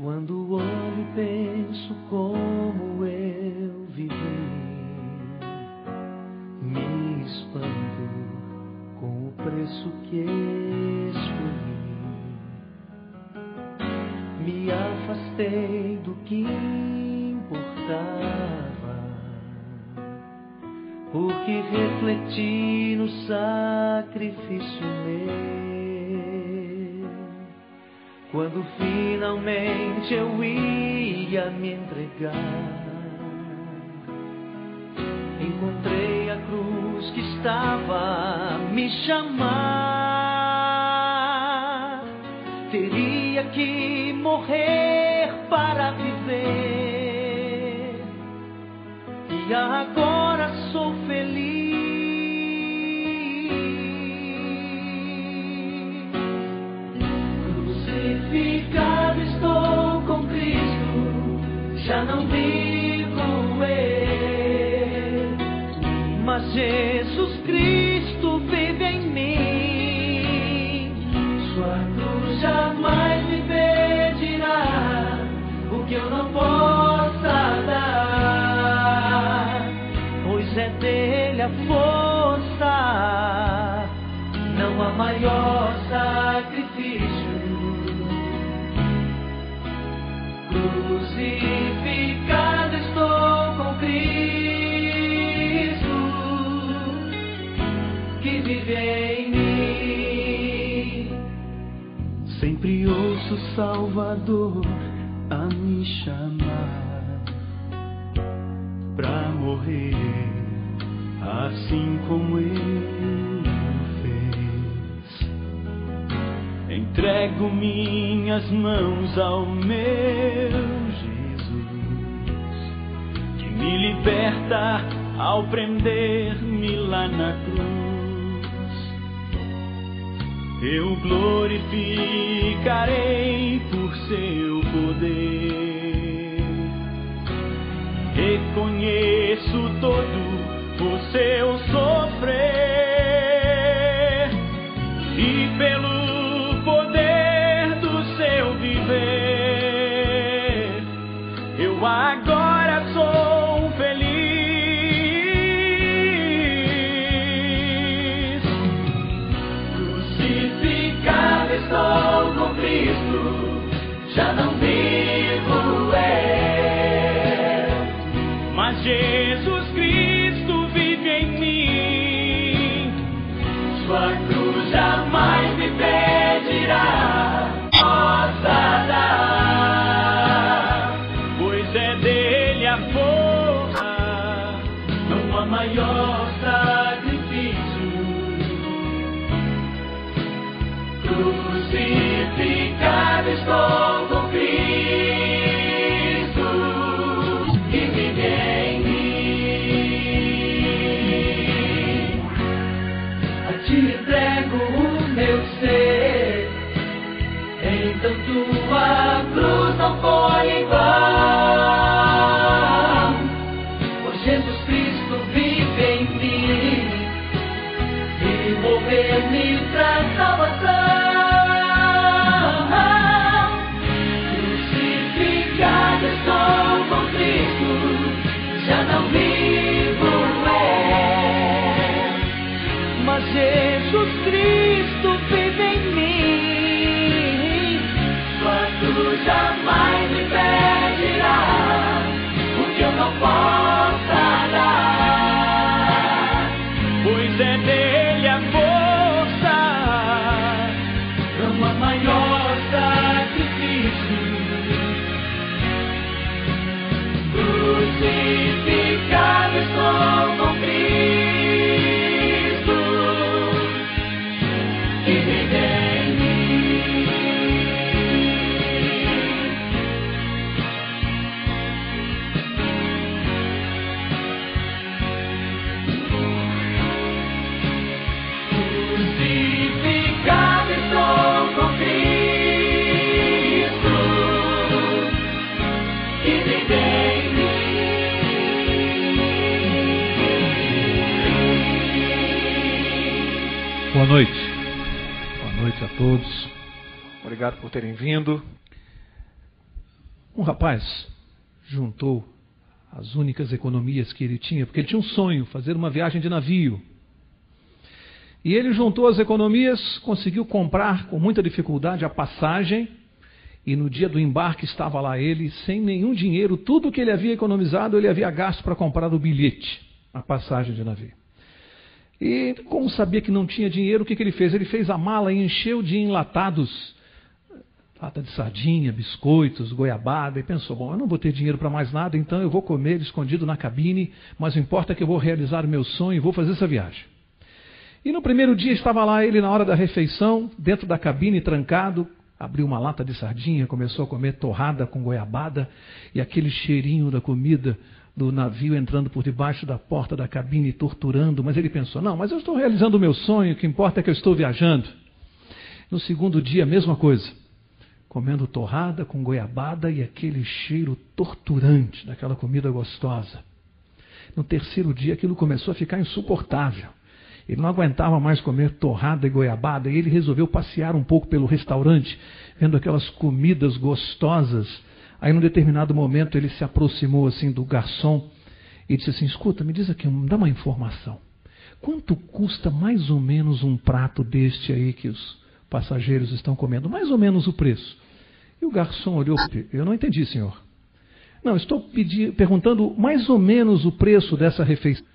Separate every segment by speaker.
Speaker 1: Quando olho e penso como eu vivi, me espanto com o preço que escolhi. Me afastei do que importava, porque refleti no sacrifício meu. Quando finalmente eu ia me entregar, encontrei a cruz que estava a me chamar. Teria que morrer para viver, e agora sou feliz. Crucificado estou com Cristo, já não vivo eu, mas Jesus Cristo vive em mim. Sua cruz jamais me pedirá o que eu não possa dar, pois é dele a força, não há maior sacrifício. Crucificado estou com Cristo, que vive em mim. Sempre ouço o Salvador a me chamar pra morrer, assim como Ele fez. Entrego minhas mãos ao meu Jesus, que me liberta ao prender-me lá na cruz. Eu glorificarei por seu poder. Reconheço todo o seu sofrer, e pelo poder do seu viver, eu agora sou feliz. Crucificado estou com Cristo, já não vivo eu, mas Jesus Cristo vive em mim. Sua cruz jamais me pedirá possa dar, pois é dele a força, não há maior sacrifício. Crucificado estou com Cristo, que vive em mim. A ti entrego o meu ser, então tua cruz não foi em vão, pois Jesus Cristo vive em mim, e morrer me traz salvação. Crucificado estou com Cristo, já não vivo eu, mas Jesus Cristo vive em mim. Sua cruz jamais me pedirá o que eu não possa dar, pois é dele a força, não há maior sacrifício. Crucificado estou com Cristo, que vive em mim. Crucificado estou com Cristo, que vive em mim.
Speaker 2: Boa noite. Boa noite a todos. Obrigado por terem vindo. Um rapaz juntou as únicas economias que ele tinha, porque ele tinha um sonho, fazer uma viagem de navio. E ele juntou as economias, conseguiu comprar com muita dificuldade a passagem, e no dia do embarque estava lá ele, sem nenhum dinheiro, tudo que ele havia economizado, ele havia gasto para comprar o bilhete, a passagem de navio. E como sabia que não tinha dinheiro, o que ele fez? Ele fez a mala e encheu de enlatados, lata de sardinha, biscoitos, goiabada, e pensou, bom, eu não vou ter dinheiro para mais nada, então eu vou comer escondido na cabine, mas o importa é que eu vou realizar o meu sonho e vou fazer essa viagem. E no primeiro dia estava lá ele na hora da refeição, dentro da cabine, trancado, abriu uma lata de sardinha, começou a comer torrada com goiabada, e aquele cheirinho da comida do navio entrando por debaixo da porta da cabine, torturando, mas ele pensou, não, mas eu estou realizando o meu sonho, o que importa é que eu estou viajando. No segundo dia, a mesma coisa, comendo torrada com goiabada e aquele cheiro torturante daquela comida gostosa. No terceiro dia, aquilo começou a ficar insuportável. Ele não aguentava mais comer torrada e goiabada, e ele resolveu passear um pouco pelo restaurante, vendo aquelas comidas gostosas. Aí, num determinado momento, ele se aproximou assim do garçom e disse assim, escuta, me diz aqui, me dá uma informação. Quanto custa mais ou menos um prato deste aí que os passageiros estão comendo? Mais ou menos o preço. E o garçom olhou, eu não entendi, senhor. Não, estou perguntando mais ou menos o preço dessa refeição.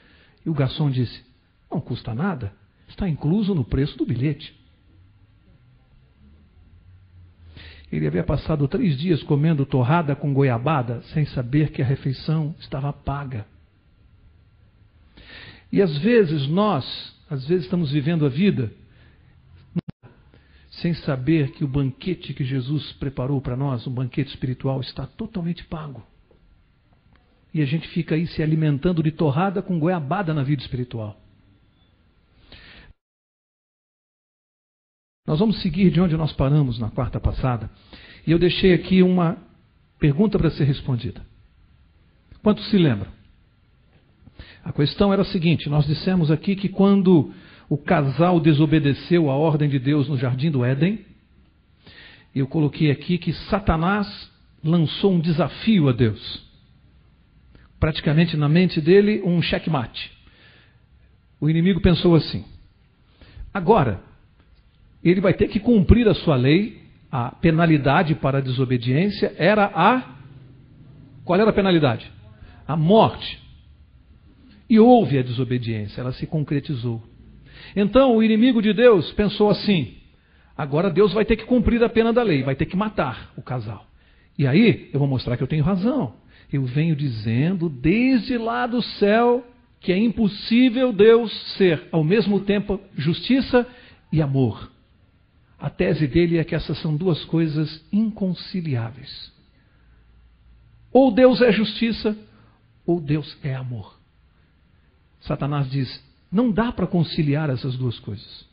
Speaker 2: E o garçom disse, não custa nada, está incluso no preço do bilhete. Ele havia passado 3 dias comendo torrada com goiabada, sem saber que a refeição estava paga. E às vezes estamos vivendo a vida sem saber que o banquete que Jesus preparou para nós, um banquete espiritual, está totalmente pago. E a gente fica aí se alimentando de torrada com goiabada na vida espiritual. Nós vamos seguir de onde nós paramos na quarta passada. E eu deixei aqui uma pergunta para ser respondida. Quantos se lembram? A questão era a seguinte, nós dissemos aqui que quando o casal desobedeceu a ordem de Deus no Jardim do Éden, eu coloquei aqui que Satanás lançou um desafio a Deus. Praticamente na mente dele um checkmate. O inimigo pensou assim, agora ele vai ter que cumprir a sua lei, a penalidade para a desobediência era qual era a penalidade? A morte. E houve a desobediência, ela se concretizou. Então o inimigo de Deus pensou assim, agora Deus vai ter que cumprir a pena da lei, vai ter que matar o casal. E aí eu vou mostrar que eu tenho razão. Eu venho dizendo desde lá do céu que é impossível Deus ser ao mesmo tempo justiça e amor. A tese dele é que essas são duas coisas inconciliáveis. Ou Deus é justiça, ou Deus é amor. Satanás diz, não dá para conciliar essas duas coisas.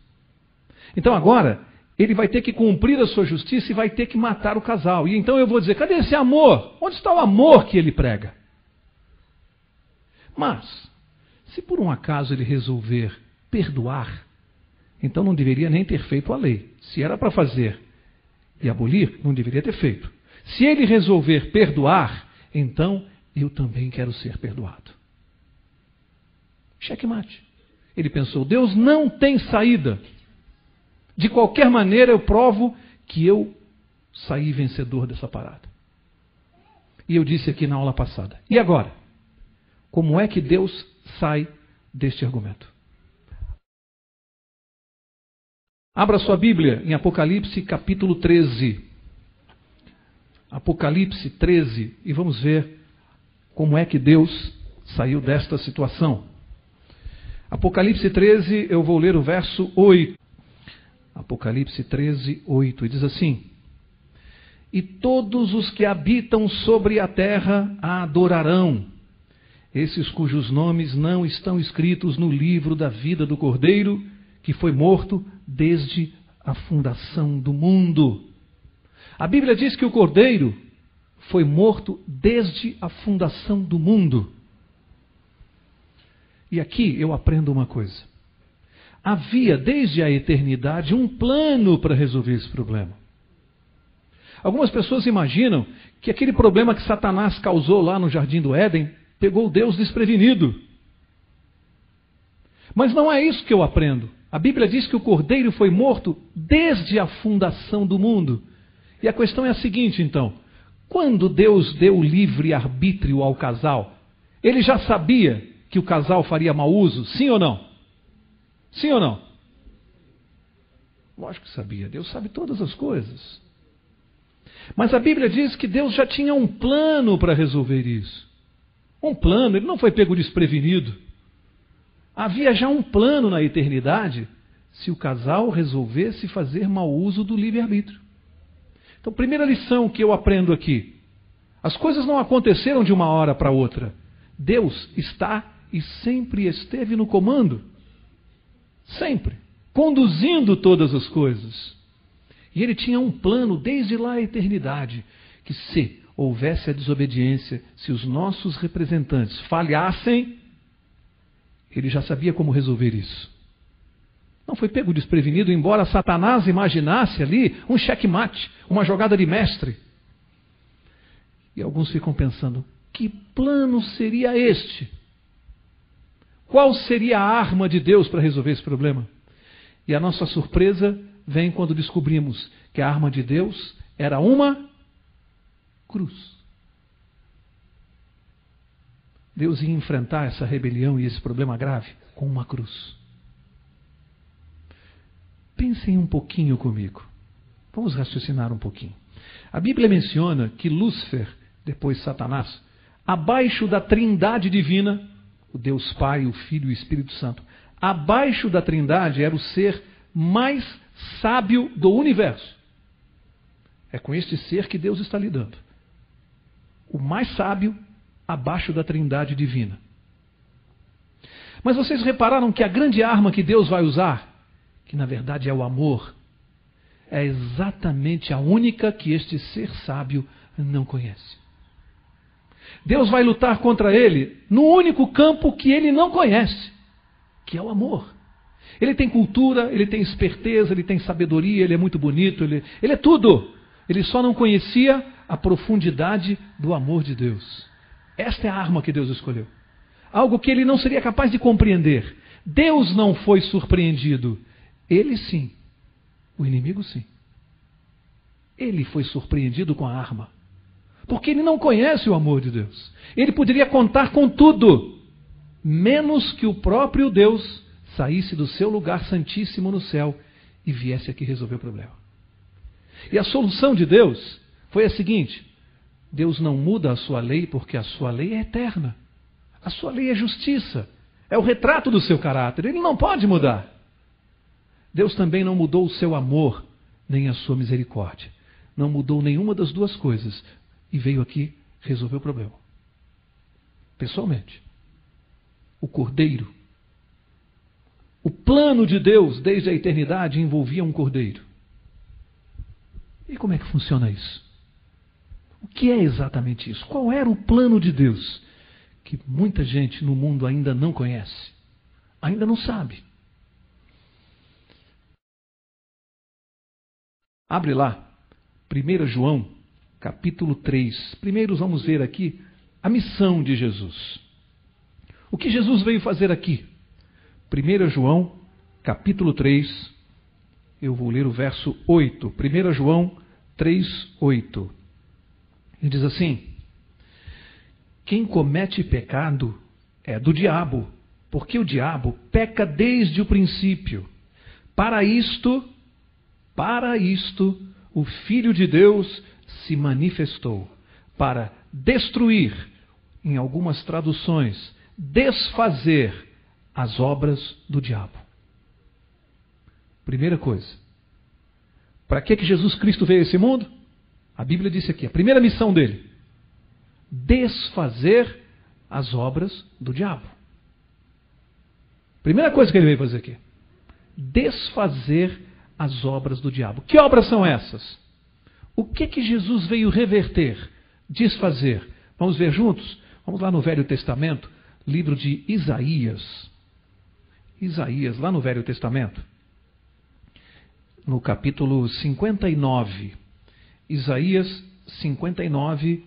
Speaker 2: Então agora, ele vai ter que cumprir a sua justiça e vai ter que matar o casal. E então eu vou dizer, cadê esse amor? Onde está o amor que ele prega? Mas, se por um acaso ele resolver perdoar, então não deveria nem ter feito a lei. Se era para fazer e abolir, não deveria ter feito. Se ele resolver perdoar, então eu também quero ser perdoado. Checkmate. Ele pensou, Deus não tem saída. De qualquer maneira eu provo que eu saí vencedor dessa parada. E eu disse aqui na aula passada. E agora? Como é que Deus sai deste argumento? Abra sua Bíblia em Apocalipse capítulo 13. Apocalipse 13. E vamos ver como é que Deus saiu desta situação. Apocalipse 13, eu vou ler o verso 8. Apocalipse 13, 8. E diz assim, e todos os que habitam sobre a terra a adorarão, esses cujos nomes não estão escritos no livro da vida do Cordeiro, que foi morto desde a fundação do mundo. A Bíblia diz que o Cordeiro foi morto desde a fundação do mundo. E aqui eu aprendo uma coisa. Havia desde a eternidade um plano para resolver esse problema. Algumas pessoas imaginam que aquele problema que Satanás causou lá no Jardim do Éden pegou Deus desprevenido. Mas não é isso que eu aprendo. A Bíblia diz que o Cordeiro foi morto desde a fundação do mundo. E a questão é a seguinte, então. Quando Deus deu livre arbítrio ao casal, ele já sabia que o casal faria mau uso? Sim ou não? Sim ou não? Lógico que sabia. Deus sabe todas as coisas. Mas a Bíblia diz que Deus já tinha um plano para resolver isso. Um plano, ele não foi pego desprevenido. Havia já um plano na eternidade se o casal resolvesse fazer mau uso do livre-arbítrio. Então, primeira lição que eu aprendo aqui. As coisas não aconteceram de uma hora para outra. Deus está e sempre esteve no comando. Sempre. Conduzindo todas as coisas. E ele tinha um plano desde lá a eternidade, que se houvesse a desobediência, se os nossos representantes falhassem, ele já sabia como resolver isso. Não foi pego desprevenido, embora Satanás imaginasse ali um checkmate, uma jogada de mestre. E alguns ficam pensando, que plano seria este? Qual seria a arma de Deus para resolver esse problema? E a nossa surpresa vem quando descobrimos que a arma de Deus era uma cruz. Deus ia enfrentar essa rebelião e esse problema grave com uma cruz. Pensem um pouquinho comigo. Vamos raciocinar um pouquinho. A Bíblia menciona que Lúcifer, depois Satanás, abaixo da trindade divina, o Deus Pai, o Filho e o Espírito Santo, abaixo da trindade era o ser mais sábio do universo. É com este ser que Deus está lidando. O mais sábio abaixo da trindade divina. Mas vocês repararam que a grande arma que Deus vai usar, que na verdade é o amor, é exatamente a única que este ser sábio não conhece. Deus vai lutar contra ele no único campo que ele não conhece, que é o amor. Ele tem cultura, ele tem esperteza, ele tem sabedoria, ele é muito bonito, ele é tudo. Ele só não conhecia a profundidade do amor de Deus. Esta é a arma que Deus escolheu. Algo que ele não seria capaz de compreender. Deus não foi surpreendido. Ele sim. O inimigo sim. Ele foi surpreendido com a arma. Porque ele não conhece o amor de Deus. Ele poderia contar com tudo, menos que o próprio Deus saísse do seu lugar santíssimo no céu e viesse aqui resolver o problema. E a solução de Deus foi a seguinte: Deus não muda a sua lei porque a sua lei é eterna. A sua lei é justiça. É o retrato do seu caráter. Ele não pode mudar. Deus também não mudou o seu amor, nem a sua misericórdia. Não mudou nenhuma das duas coisas. E veio aqui resolver o problema. Pessoalmente. O Cordeiro. O plano de Deus desde a eternidade envolvia um Cordeiro. E como é que funciona isso? O que é exatamente isso? Qual era o plano de Deus? Que muita gente no mundo ainda não conhece. Ainda não sabe. Abre lá, 1 João, capítulo 3. Primeiro vamos ver aqui a missão de Jesus. O que Jesus veio fazer aqui? 1 João, capítulo 3, eu vou ler o verso 8. 1 João 3, 8. Ele diz assim: quem comete pecado é do diabo, porque o diabo peca desde o princípio. Para isto, o Filho de Deus se manifestou, para destruir, em algumas traduções, desfazer as obras do diabo. Primeira coisa. Para que Jesus Cristo veio a esse mundo? A Bíblia disse aqui, a primeira missão dele: desfazer as obras do diabo. Primeira coisa que ele veio fazer aqui: desfazer as obras do diabo. Que obras são essas? O que Jesus veio reverter, desfazer? Vamos ver juntos? Vamos lá no Velho Testamento, livro de Isaías. Isaías, lá no Velho Testamento, no capítulo 59. Isaías 59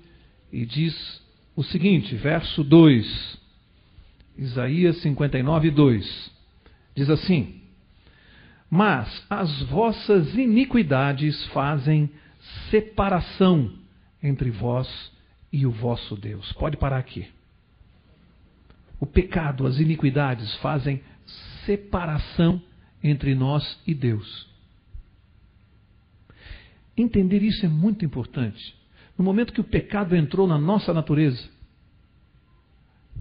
Speaker 2: e diz o seguinte, verso 2. Isaías 59, 2. Diz assim: mas as vossas iniquidades fazem separação entre vós e o vosso Deus. Pode parar aqui. O pecado, as iniquidades fazem separação entre nós e Deus. Entender isso é muito importante. No momento que o pecado entrou na nossa natureza,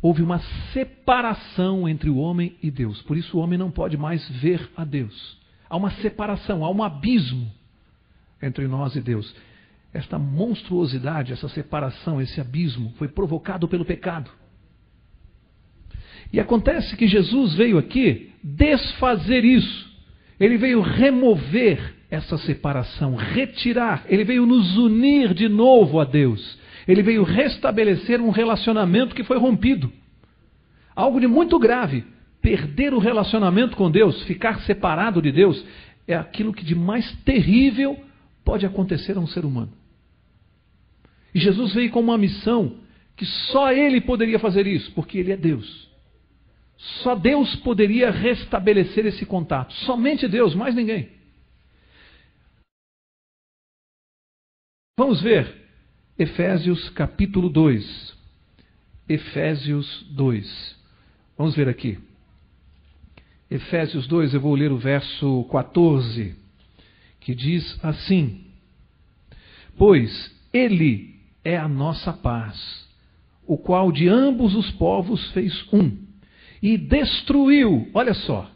Speaker 2: houve uma separação entre o homem e Deus. Por isso o homem não pode mais ver a Deus. Há uma separação, há um abismo entre nós e Deus. Esta monstruosidade, essa separação, esse abismo foi provocado pelo pecado. E acontece que Jesus veio aqui desfazer isso. Ele veio remover essa separação, retirar. Ele veio nos unir de novo a Deus. Ele veio restabelecer um relacionamento que foi rompido. Algo de muito grave. Perder o relacionamento com Deus, ficar separado de Deus, é aquilo que de mais terrível pode acontecer a um ser humano. E Jesus veio com uma missão que só Ele poderia fazer isso, porque Ele é Deus. Só Deus poderia restabelecer esse contato. Somente Deus, mais ninguém. Vamos ver Efésios capítulo 2. Efésios 2. Vamos ver aqui. Efésios 2, eu vou ler o verso 14, que diz assim: pois Ele é a nossa paz, o qual de ambos os povos fez um, e destruiu, olha só,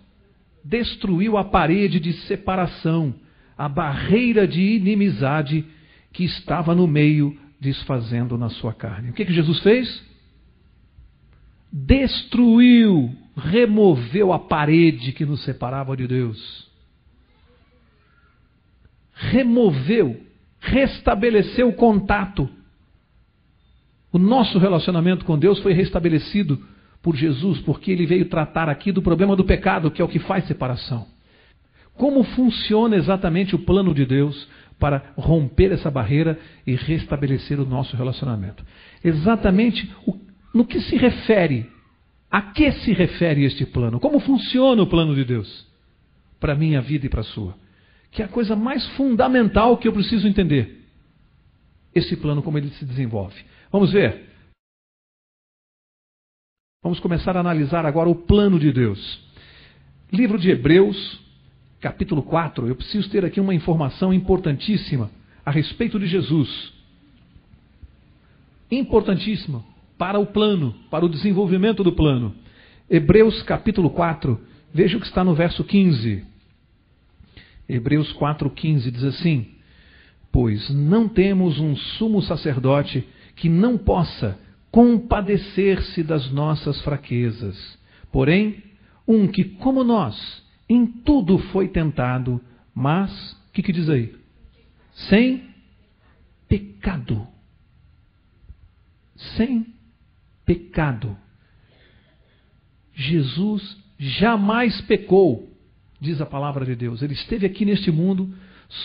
Speaker 2: destruiu a parede de separação, a barreira de inimizade que estava no meio, desfazendo na sua carne. O que Jesus fez? Destruiu, removeu a parede que nos separava de Deus. Removeu, restabeleceu o contato. O nosso relacionamento com Deus foi restabelecido por Jesus, porque Ele veio tratar aqui do problema do pecado, que é o que faz separação. Como funciona exatamente o plano de Deus para romper essa barreira e restabelecer o nosso relacionamento? Exatamente no que se refere, a que se refere este plano? Como funciona o plano de Deus para a minha vida e para a sua? Que é a coisa mais fundamental que eu preciso entender. Esse plano, como ele se desenvolve. Vamos ver. Vamos começar a analisar agora o plano de Deus. Livro de Hebreus, capítulo 4. Eu preciso ter aqui uma informação importantíssima a respeito de Jesus. Importantíssima para o plano, para o desenvolvimento do plano. Hebreus capítulo 4, veja o que está no verso 15. Hebreus 4,15 diz assim: pois não temos um sumo sacerdote que não possa compadecer-se das nossas fraquezas, porém, um que, como nós, em tudo foi tentado, mas, o que diz aí? Sem pecado. Sem pecado. Jesus jamais pecou, diz a palavra de Deus. Ele esteve aqui neste mundo,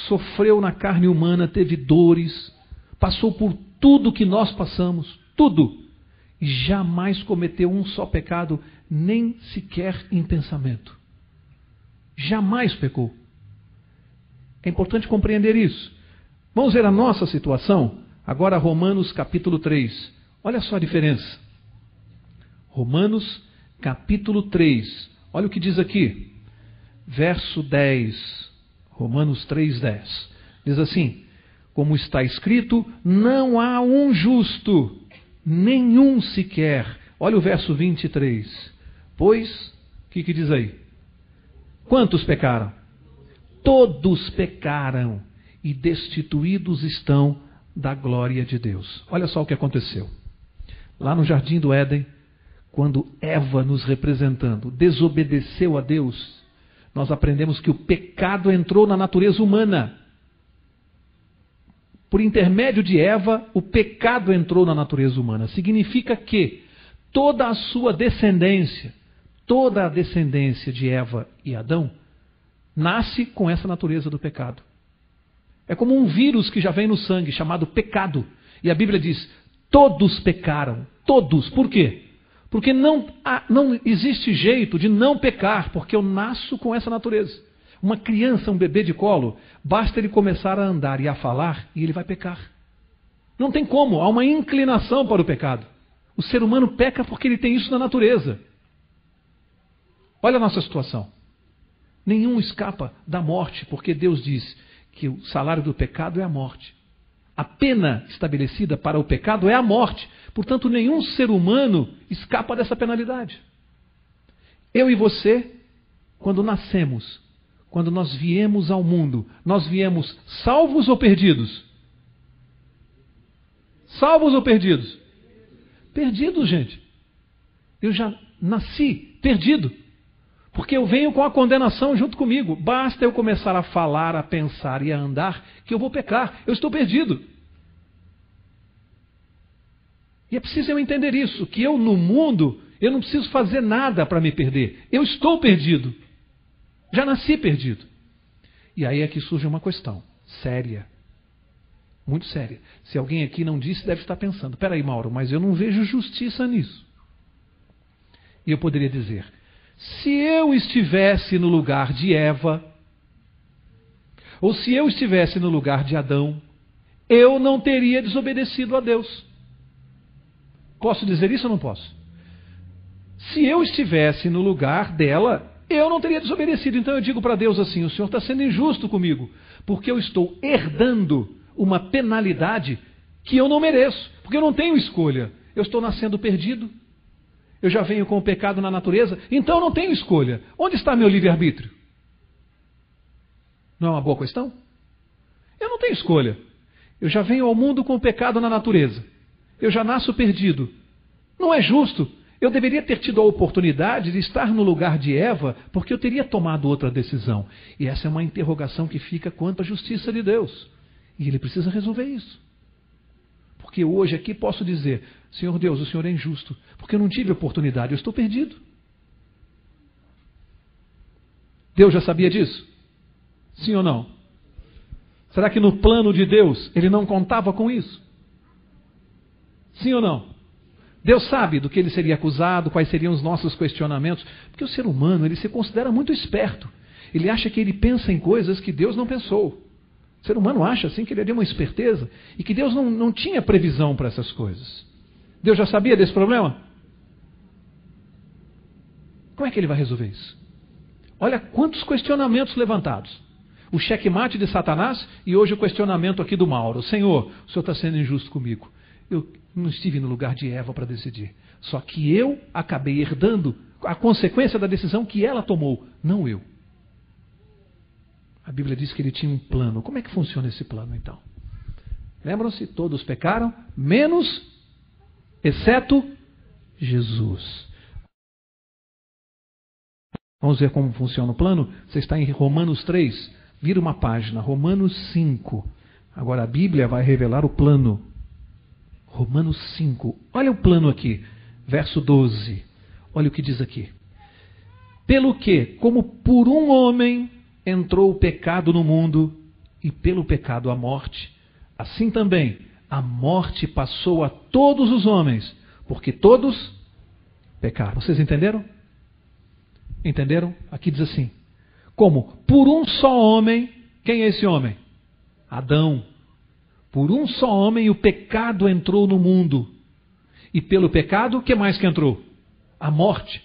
Speaker 2: sofreu na carne humana, teve dores, passou por tudo que nós passamos, tudo, e jamais cometeu um só pecado, nem sequer em pensamento. Jamais pecou. É importante compreender isso. Vamos ver a nossa situação? Agora Romanos capítulo 3. Olha só a diferença. Romanos capítulo 3. Olha o que diz aqui. Verso 10. Romanos 3:10. Diz assim: como está escrito, não há um justo, nenhum sequer. Olha o verso 23. Pois, o que diz aí? Quantos pecaram? Todos pecaram e destituídos estão da glória de Deus. Olha só o que aconteceu. Lá no Jardim do Éden, quando Eva, nos representando, desobedeceu a Deus, nós aprendemos que o pecado entrou na natureza humana. Por intermédio de Eva, o pecado entrou na natureza humana. Significa que toda a sua descendência, toda a descendência de Eva e Adão, nasce com essa natureza do pecado. É como um vírus que já vem no sangue, chamado pecado. E a Bíblia diz, todos pecaram. Todos. Por quê? Porque não existe jeito de não pecar, porque eu nasço com essa natureza. Uma criança, um bebê de colo, basta ele começar a andar e a falar e ele vai pecar. Não tem como, há uma inclinação para o pecado. O ser humano peca porque ele tem isso na natureza. Olha a nossa situação. Nenhum escapa da morte, porque Deus diz que o salário do pecado é a morte. A pena estabelecida para o pecado é a morte. Portanto, nenhum ser humano escapa dessa penalidade. Eu e você, quando nascemos, quando nós viemos ao mundo, nós viemos salvos ou perdidos? Salvos ou perdidos? Perdidos, gente. Eu já nasci perdido. Porque eu venho com a condenação junto comigo. Basta eu começar a falar, a pensar e a andar que eu vou pecar. Eu estou perdido. E é preciso eu entender isso, que eu no mundo, eu não preciso fazer nada para me perder. Eu estou perdido. Já nasci perdido. E aí é que surge uma questão séria. Muito séria. Se alguém aqui não disse, deve estar pensando, peraí, Mauro, mas eu não vejo justiça nisso. E eu poderia dizer, se eu estivesse no lugar de Eva, ou se eu estivesse no lugar de Adão, eu não teria desobedecido a Deus. Posso dizer isso ou não posso? Se eu estivesse no lugar dela, eu não teria desobedecido. Então eu digo para Deus assim, o Senhor está sendo injusto comigo, porque eu estou herdando uma penalidade que eu não mereço, porque eu não tenho escolha. Eu estou nascendo perdido, eu já venho com o pecado na natureza, então eu não tenho escolha. Onde está meu livre-arbítrio? Não é uma boa questão? Eu não tenho escolha. Eu já venho ao mundo com o pecado na natureza. Eu já nasço perdido. Não é justo. Eu deveria ter tido a oportunidade de estar no lugar de Eva, porque eu teria tomado outra decisão. E essa é uma interrogação que fica quanto à justiça de Deus. E Ele precisa resolver isso. Porque hoje aqui posso dizer, Senhor Deus, o Senhor é injusto, porque eu não tive oportunidade, eu estou perdido. Deus já sabia disso? Sim ou não? Será que no plano de Deus Ele não contava com isso? Sim ou não? Deus sabe do que ele seria acusado, quais seriam os nossos questionamentos, porque o ser humano ele se considera muito esperto. Ele acha que ele pensa em coisas que Deus não pensou. O ser humano acha assim que ele é uma esperteza e que Deus não tinha previsão para essas coisas. Deus já sabia desse problema? Como é que ele vai resolver isso? Olha quantos questionamentos levantados. O checkmate de Satanás e hoje o questionamento aqui do Mauro. Senhor, o Senhor está sendo injusto comigo. Eu não estive no lugar de Eva para decidir. Só que eu acabei herdando a consequência da decisão que ela tomou, não eu. A Bíblia diz que ele tinha um plano. Como é que funciona esse plano então? Lembram-se? Todos pecaram, exceto Jesus. Vamos ver como funciona o plano? Você está em Romanos 3, vira uma página, Romanos 5. Agora a Bíblia vai revelar o plano. Romanos 5, olha o plano aqui, verso 12, olha o que diz aqui. Pelo que, como por um homem entrou o pecado no mundo, e pelo pecado a morte, assim também a morte passou a todos os homens, porque todos pecaram. Vocês entenderam? Entenderam? Aqui diz assim, como por um só homem, quem é esse homem? Adão. Por um só homem o pecado entrou no mundo. E pelo pecado, o que mais que entrou? A morte.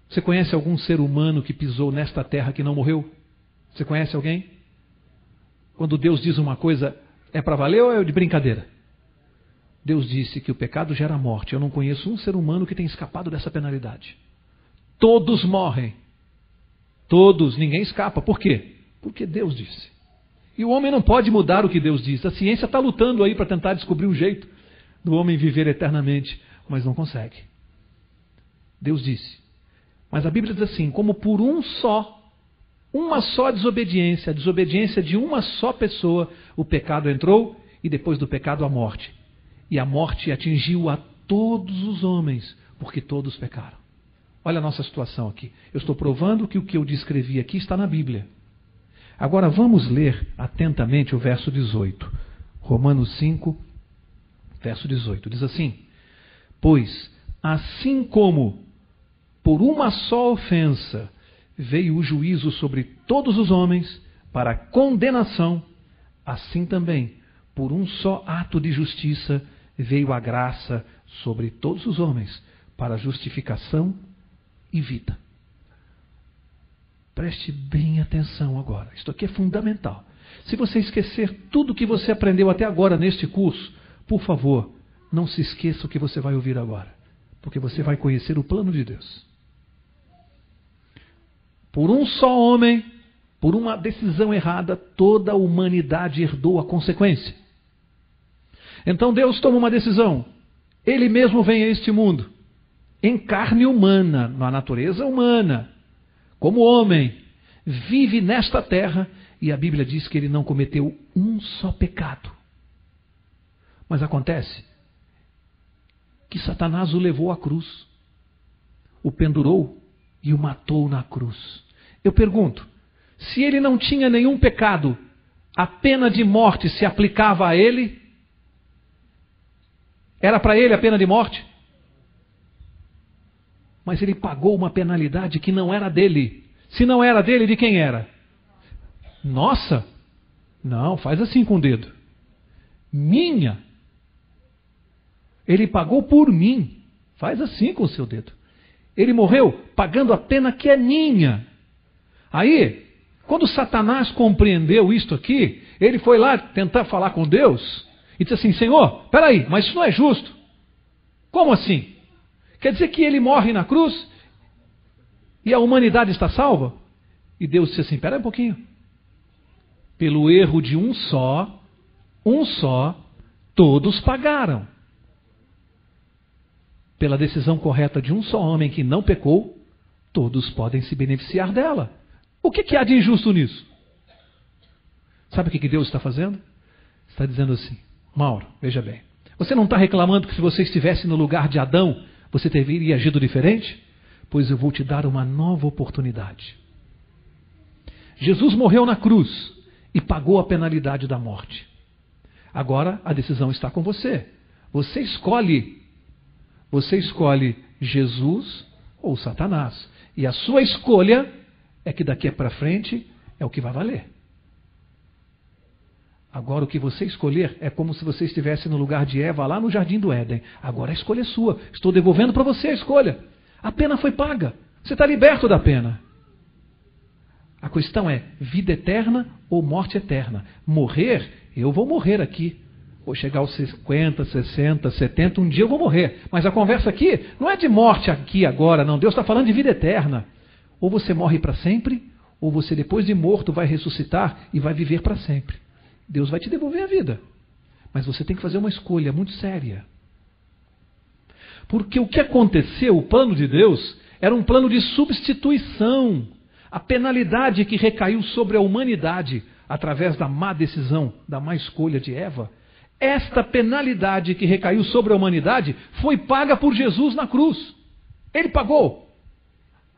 Speaker 2: Você conhece algum ser humano que pisou nesta terra que não morreu? Você conhece alguém? Quando Deus diz uma coisa, é para valer ou é de brincadeira? Deus disse que o pecado gera morte. Eu não conheço um ser humano que tenha escapado dessa penalidade. Todos morrem. Todos, ninguém escapa. Por quê? Porque Deus disse. E o homem não pode mudar o que Deus diz. A ciência está lutando aí para tentar descobrir um jeito do homem viver eternamente, mas não consegue. Deus disse. Mas a Bíblia diz assim, como por uma só desobediência, a desobediência de uma só pessoa, o pecado entrou e depois do pecado a morte. E a morte atingiu a todos os homens, porque todos pecaram. Olha a nossa situação aqui. Eu estou provando que o que eu descrevi aqui está na Bíblia. Agora vamos ler atentamente o verso 18. Romanos 5, verso 18. Diz assim: pois, assim como por uma só ofensa veio o juízo sobre todos os homens para condenação, assim também, por um só ato de justiça, veio a graça sobre todos os homens para justificação e vida. Preste bem atenção agora. Isto aqui é fundamental. Se você esquecer tudo que você aprendeu até agora neste curso, por favor, não se esqueça o que você vai ouvir agora, porque você vai conhecer o plano de Deus. Por um só homem, por uma decisão errada, toda a humanidade herdou a consequência. Então Deus toma uma decisão. Ele mesmo vem a este mundo, em carne humana, na natureza humana, como homem, vive nesta terra, e a Bíblia diz que ele não cometeu um só pecado. Mas acontece que Satanás o levou à cruz, o pendurou e o matou na cruz. Eu pergunto, se ele não tinha nenhum pecado, a pena de morte se aplicava a ele? Era para ele a pena de morte? Mas ele pagou uma penalidade que não era dele. Se não era dele, de quem era? Nossa! Não, faz assim com o dedo. Minha. Ele pagou por mim. Faz assim com o seu dedo. Ele morreu pagando a pena que é minha. Aí, quando Satanás compreendeu isto aqui, ele foi lá tentar falar com Deus e disse assim: Senhor, peraí, mas isso não é justo. Como assim? Quer dizer que ele morre na cruz e a humanidade está salva? E Deus disse assim: peraí um pouquinho. Pelo erro de um só, todos pagaram. Pela decisão correta de um só homem que não pecou, todos podem se beneficiar dela. O que há de injusto nisso? Sabe o que Deus está fazendo? Está dizendo assim: Mauro, veja bem, você não está reclamando que se você estivesse no lugar de Adão, você teria agido diferente? Pois eu vou te dar uma nova oportunidade. Jesus morreu na cruz e pagou a penalidade da morte. Agora a decisão está com você. Você escolhe Jesus ou Satanás. E a sua escolha é que daqui para frente é o que vai valer. Agora o que você escolher é como se você estivesse no lugar de Eva lá no Jardim do Éden. Agora a escolha é sua. Estou devolvendo para você a escolha. A pena foi paga. Você está liberto da pena. A questão é vida eterna ou morte eterna. Morrer, eu vou morrer aqui. Vou chegar aos 50, 60, 70, um dia eu vou morrer. Mas a conversa aqui não é de morte aqui agora, não. Deus está falando de vida eterna. Ou você morre para sempre, ou você depois de morto vai ressuscitar e vai viver para sempre. Deus vai te devolver a vida. Mas você tem que fazer uma escolha muito séria. Porque o que aconteceu, o plano de Deus, era um plano de substituição. A penalidade que recaiu sobre a humanidade através da má decisão, da má escolha de Eva, esta penalidade que recaiu sobre a humanidade foi paga por Jesus na cruz. Ele pagou.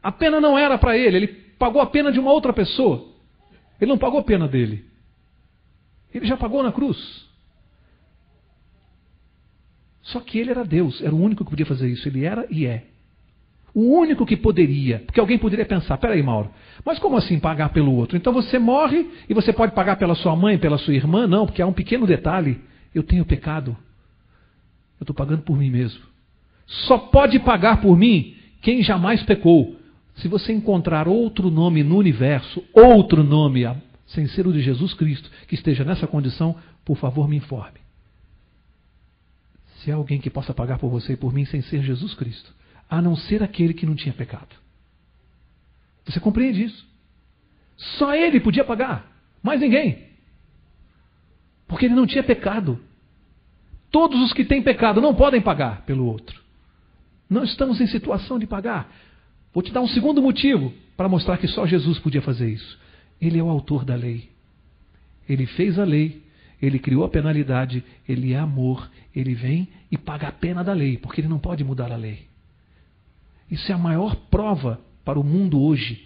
Speaker 2: A pena não era para ele pagou a pena de uma outra pessoa. Ele não pagou a pena dele. Ele já pagou na cruz. Só que ele era Deus, era o único que podia fazer isso. Ele era e é. O único que poderia. Porque alguém poderia pensar: peraí, Mauro, mas como assim pagar pelo outro? Então você morre e você pode pagar pela sua mãe, pela sua irmã? Não, porque há um pequeno detalhe. Eu tenho pecado. Eu estou pagando por mim mesmo. Só pode pagar por mim quem jamais pecou. Se você encontrar outro nome no universo, outro nome sem ser o de Jesus Cristo, que esteja nessa condição, por favor, me informe. Se há alguém que possa pagar por você e por mim sem ser Jesus Cristo, a não ser aquele que não tinha pecado. Você compreende isso? Só ele podia pagar, mais ninguém. Porque ele não tinha pecado. Todos os que têm pecado não podem pagar pelo outro. Não estamos em situação de pagar. Vou te dar um segundo motivo para mostrar que só Jesus podia fazer isso. Ele é o autor da lei. Ele fez a lei, ele criou a penalidade, ele é amor, ele vem e paga a pena da lei, porque ele não pode mudar a lei. Isso é a maior prova para o mundo hoje,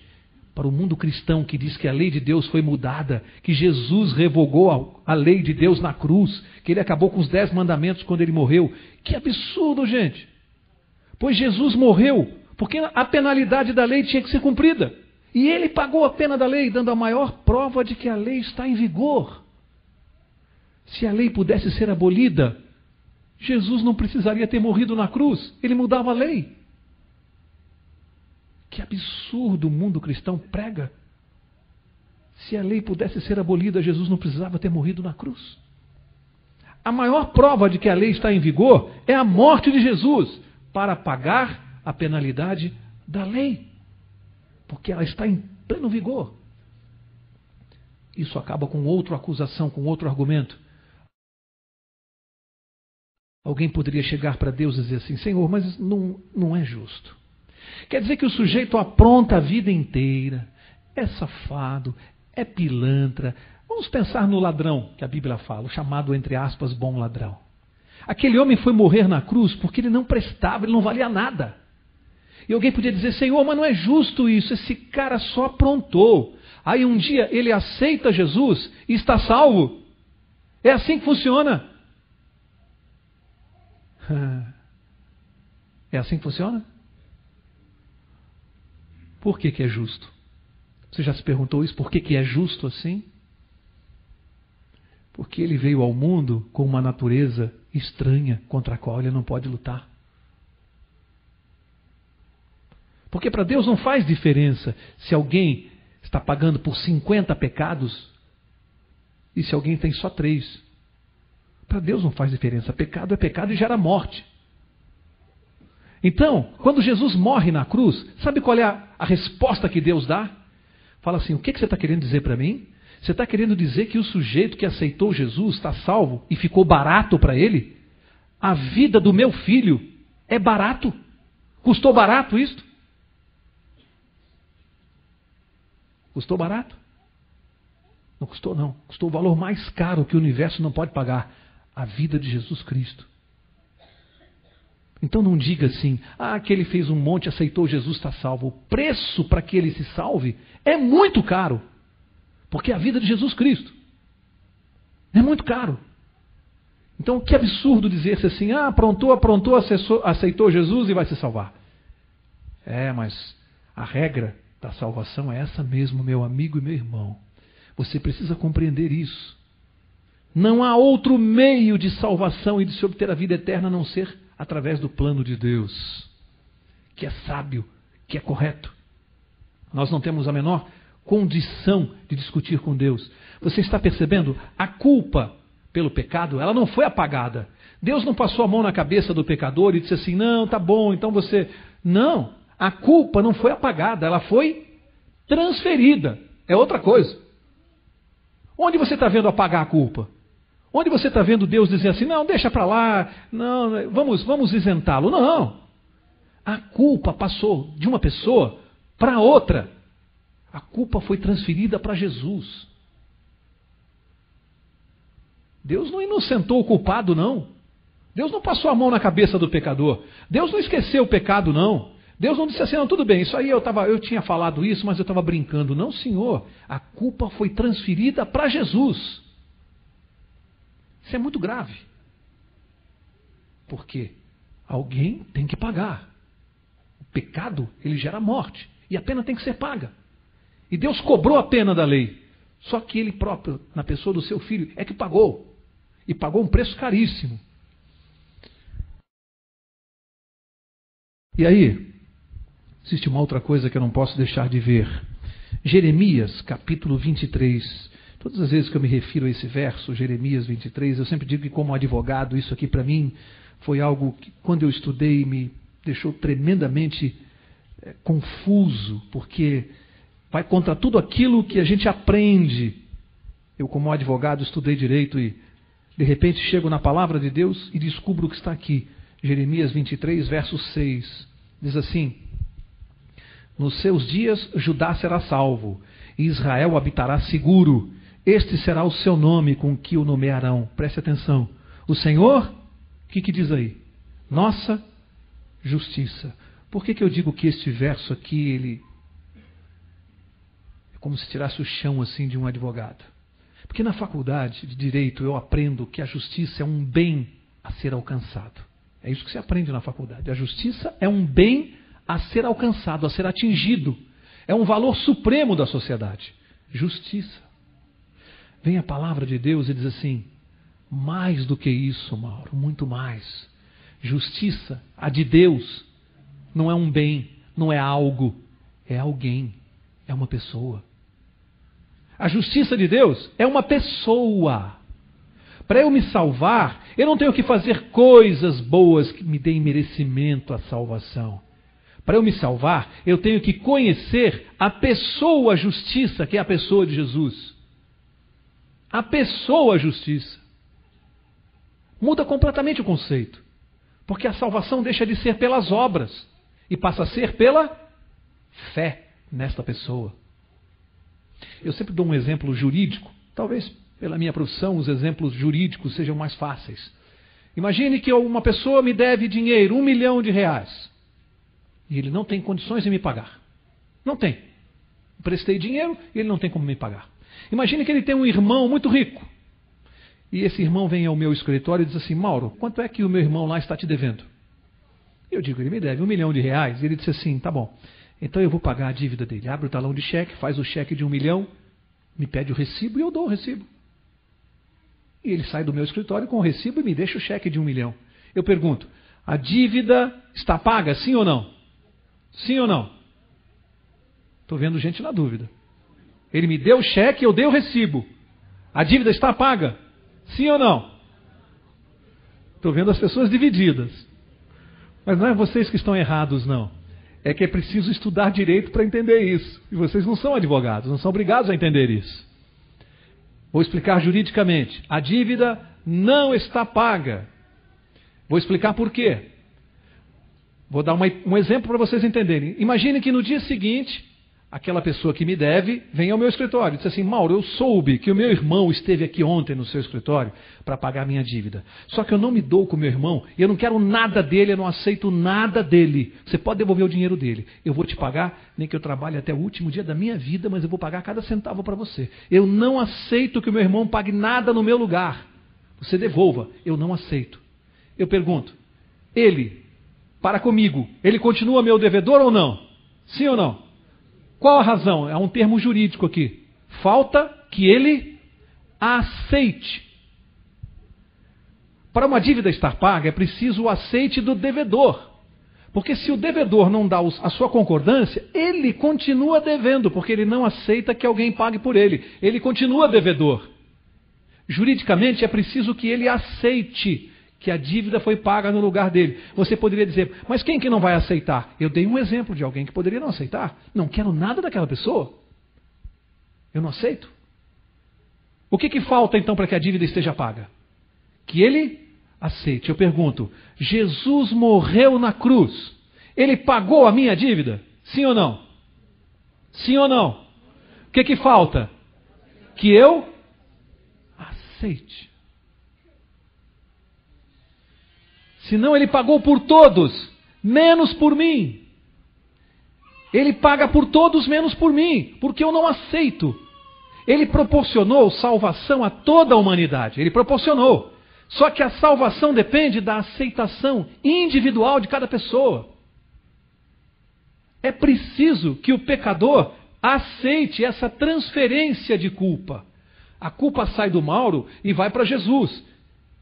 Speaker 2: para o mundo cristão que diz que a lei de Deus foi mudada, que Jesus revogou a lei de Deus na cruz, que ele acabou com os 10 mandamentos quando ele morreu. Que absurdo, gente! Pois Jesus morreu porque a penalidade da lei tinha que ser cumprida. E ele pagou a pena da lei, dando a maior prova de que a lei está em vigor. Se a lei pudesse ser abolida, Jesus não precisaria ter morrido na cruz. Ele mudava a lei. Que absurdo o mundo cristão prega. Se a lei pudesse ser abolida, Jesus não precisava ter morrido na cruz. A maior prova de que a lei está em vigor é a morte de Jesus para pagar a penalidade da lei. Porque ela está em pleno vigor. Isso acaba com outra acusação, com outro argumento. Alguém poderia chegar para Deus e dizer assim: Senhor, mas não é justo. Quer dizer que o sujeito apronta a vida inteira, é safado, é pilantra. Vamos pensar no ladrão, que a Bíblia fala, o chamado, entre aspas, bom ladrão. Aquele homem foi morrer na cruz porque ele não prestava, ele não valia nada. E alguém podia dizer: Senhor, mas não é justo isso, esse cara só aprontou. Aí um dia ele aceita Jesus e está salvo. É assim que funciona. É assim que funciona? Por que é justo? Você já se perguntou isso? Por que é justo assim? Porque ele veio ao mundo com uma natureza estranha contra a qual ele não pode lutar. Porque para Deus não faz diferença se alguém está pagando por 50 pecados e se alguém tem só 3. Para Deus não faz diferença. Pecado é pecado e gera morte. Então, quando Jesus morre na cruz, sabe qual é a resposta que Deus dá? Fala assim: o que você está querendo dizer para mim? Você está querendo dizer que o sujeito que aceitou Jesus está salvo e ficou barato para ele? A vida do meu filho é barato? Custou barato isto? Custou barato? Não custou não. Custou o valor mais caro que o universo não pode pagar: a vida de Jesus Cristo. Então não diga assim: que ele fez um monte, aceitou Jesus, está salvo. O preço para que ele se salve é muito caro. Porque é a vida de Jesus Cristo. É muito caro. Então que absurdo dizer-se assim: aprontou, aceitou Jesus e vai se salvar. Mas a regra da salvação é essa mesmo, meu amigo e meu irmão. Você precisa compreender isso. Não há outro meio de salvação e de se obter a vida eterna a não ser através do plano de Deus, que é sábio, que é correto. Nós não temos a menor condição de discutir com Deus. Você está percebendo? A culpa pelo pecado, ela não foi apagada. Deus não passou a mão na cabeça do pecador e disse assim: não, tá bom, então você... Não, a culpa não foi apagada, ela foi transferida. É outra coisa. Onde você está vendo apagar a culpa? Onde você está vendo Deus dizer assim: não, deixa para lá, não, vamos isentá-lo? Não. A culpa passou de uma pessoa para outra. A culpa foi transferida para Jesus. Deus não inocentou o culpado, não. Deus não passou a mão na cabeça do pecador. Deus não esqueceu o pecado, não. Deus não disse assim: não, tudo bem, isso aí eu tinha falado isso, mas eu estava brincando. Não, senhor. A culpa foi transferida para Jesus. Isso é muito grave. Porque alguém tem que pagar. O pecado, ele gera morte. E a pena tem que ser paga. E Deus cobrou a pena da lei. Só que ele próprio, na pessoa do seu filho, é que pagou. E pagou um preço caríssimo. E aí, existe uma outra coisa que eu não posso deixar de ver. Jeremias, capítulo 23. Todas as vezes que eu me refiro a esse verso, Jeremias 23, eu sempre digo que, como advogado, isso aqui para mim foi algo que, quando eu estudei, me deixou tremendamente confuso, porque vai contra tudo aquilo que a gente aprende. Eu, como advogado, estudei direito e, de repente, chego na palavra de Deus e descubro o que está aqui. Jeremias 23, verso 6. Diz assim: nos seus dias Judá será salvo, e Israel habitará seguro. Este será o seu nome com que o nomearão. Preste atenção. O Senhor, o que diz aí? Nossa justiça. Por que eu digo que este verso aqui, como se tirasse o chão assim de um advogado. Porque na faculdade de Direito eu aprendo que a justiça é um bem a ser alcançado. É isso que se aprende na faculdade. A justiça é um bem a ser alcançado, a ser atingido. É um valor supremo da sociedade. Justiça. Vem a palavra de Deus e diz assim: mais do que isso, Mauro, muito mais. Justiça, a de Deus, não é um bem, não é algo, é alguém, é uma pessoa. A justiça de Deus é uma pessoa. Para eu me salvar, eu não tenho que fazer coisas boas que me deem merecimento à salvação. Para eu me salvar, eu tenho que conhecer a pessoa justiça, que é a pessoa de Jesus. A pessoa justiça. Muda completamente o conceito. Porque a salvação deixa de ser pelas obras e passa a ser pela fé nesta pessoa. Eu sempre dou um exemplo jurídico. Talvez pela minha profissão os exemplos jurídicos sejam mais fáceis. Imagine que uma pessoa me deve dinheiro, R$1 milhão. E ele não tem condições de me pagar. Não tem. Prestei dinheiro e ele não tem como me pagar. Imagine que ele tem um irmão muito rico. E esse irmão vem ao meu escritório e diz assim: Mauro, quanto é que o meu irmão lá está te devendo? Eu digo: ele me deve R$1 milhão. E ele disse assim: tá bom, então eu vou pagar a dívida dele. Abre o talão de cheque, faz o cheque de R$1 milhão, me pede o recibo e eu dou o recibo. E ele sai do meu escritório com o recibo e me deixa o cheque de R$1 milhão. Eu pergunto: a dívida está paga, sim ou não? Sim ou não? Estou vendo gente na dúvida. Ele me deu o cheque, eu dei o recibo. A dívida está paga? Sim ou não? Estou vendo as pessoas divididas. Mas não é vocês que estão errados, não. É que é preciso estudar direito para entender isso. E vocês não são advogados, não são obrigados a entender isso. Vou explicar juridicamente. A dívida não está paga. Vou explicar por quê. Vou dar um exemplo para vocês entenderem. Imagine que no dia seguinte, aquela pessoa que me deve vem ao meu escritório e diz assim: Mauro, eu soube que o meu irmão esteve aqui ontem no seu escritório para pagar a minha dívida. Só que eu não me dou com o meu irmão e eu não quero nada dele, eu não aceito nada dele. Você pode devolver o dinheiro dele. Eu vou te pagar, nem que eu trabalhe até o último dia da minha vida, mas eu vou pagar cada centavo para você. Eu não aceito que o meu irmão pague nada no meu lugar. Você devolva. Eu não aceito. Eu pergunto: ele, para comigo, ele continua meu devedor ou não? Sim ou não? Qual a razão? É um termo jurídico aqui. Falta que ele aceite. Para uma dívida estar paga, é preciso o aceite do devedor. Porque se o devedor não dá a sua concordância, ele continua devendo, porque ele não aceita que alguém pague por ele. Ele continua devedor. Juridicamente, é preciso que ele aceite que a dívida foi paga no lugar dele. Você poderia dizer: mas quem que não vai aceitar? Eu dei um exemplo de alguém que poderia não aceitar. Não quero nada daquela pessoa. Eu não aceito. O que falta então para que a dívida esteja paga? Que ele aceite. Eu pergunto: Jesus morreu na cruz. Ele pagou a minha dívida? Sim ou não? Sim ou não? O que falta? Que eu aceite. Senão ele pagou por todos, menos por mim. Ele paga por todos, menos por mim, porque eu não aceito. Ele proporcionou salvação a toda a humanidade. Ele proporcionou. Só que a salvação depende da aceitação individual de cada pessoa. É preciso que o pecador aceite essa transferência de culpa. A culpa sai do Mauro e vai para Jesus.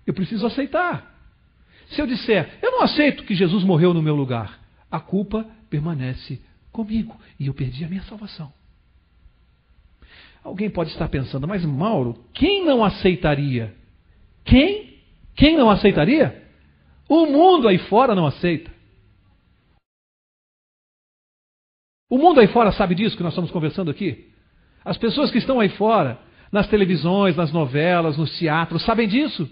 Speaker 2: Eu preciso aceitar. Se eu disser: eu não aceito que Jesus morreu no meu lugar, a culpa permanece comigo e eu perdi a minha salvação. Alguém pode estar pensando: mas Mauro, quem não aceitaria? Quem? Quem não aceitaria? O mundo aí fora não aceita. O mundo aí fora sabe disso que nós estamos conversando aqui? As pessoas que estão aí fora, nas televisões, nas novelas, nos teatros, sabem disso?